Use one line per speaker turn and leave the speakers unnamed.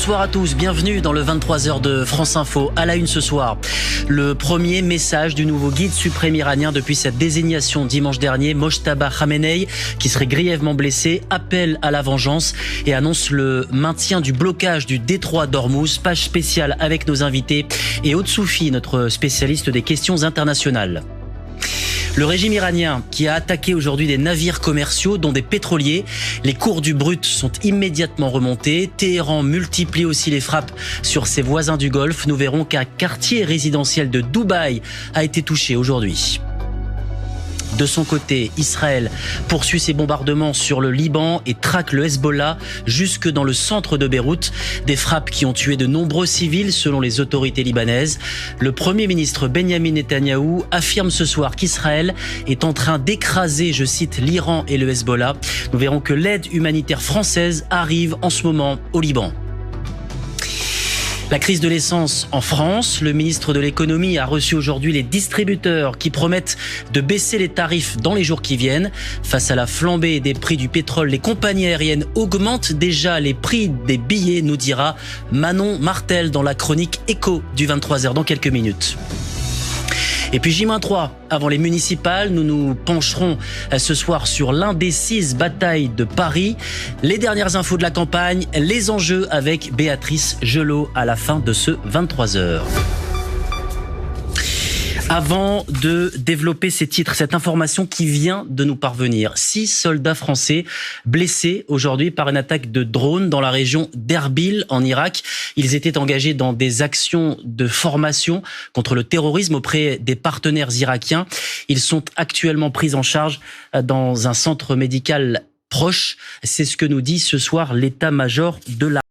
Bonsoir à tous, bienvenue dans le 23h de France Info. À la une ce soir, le premier message du nouveau guide suprême iranien depuis sa désignation dimanche dernier. Mojtaba Khamenei, qui serait grièvement blessé, appelle à la vengeance et annonce le maintien du blocage du détroit d'Ormuz. Page spéciale avec nos invités et Aude Soufi, notre spécialiste des questions internationales. Le régime iranien qui a attaqué aujourd'hui des navires commerciaux, dont des pétroliers. Les cours du brut sont immédiatement remontés. Téhéran multiplie aussi les frappes sur ses voisins du Golfe. Nous verrons qu'un quartier résidentiel de Dubaï a été touché aujourd'hui. De son côté, Israël poursuit ses bombardements sur le Liban et traque le Hezbollah jusque dans le centre de Beyrouth. Des frappes qui ont tué de nombreux civils selon les autorités libanaises. Le Premier ministre Benyamin Netanyahou affirme ce soir qu'Israël est en train d'écraser, je cite, l'Iran et le Hezbollah. Nous verrons que l'aide humanitaire française arrive en ce moment au Liban. La crise de l'essence en France. Le ministre de l'économie a reçu aujourd'hui les distributeurs qui promettent de baisser les tarifs dans les jours qui viennent. Face à la flambée des prix du pétrole, les compagnies aériennes augmentent déjà les prix des billets, nous dira Manon Martel dans la chronique Écho du 23h dans quelques minutes. Et puis J-3, avant les municipales, nous nous pencherons ce soir sur l'indécise bataille de Paris. Les dernières infos de la campagne, les enjeux avec Béatrice Gelot à la fin de ce 23h. Avant de développer ces titres, cette information qui vient de nous parvenir. 6 soldats français blessés aujourd'hui par une attaque de drone dans la région d'Erbil en Irak. Ils étaient engagés dans des actions de formation contre le terrorisme auprès des partenaires irakiens. Ils sont actuellement pris en charge dans un centre médical proche. C'est ce que nous dit ce soir l'état-major de l'armée.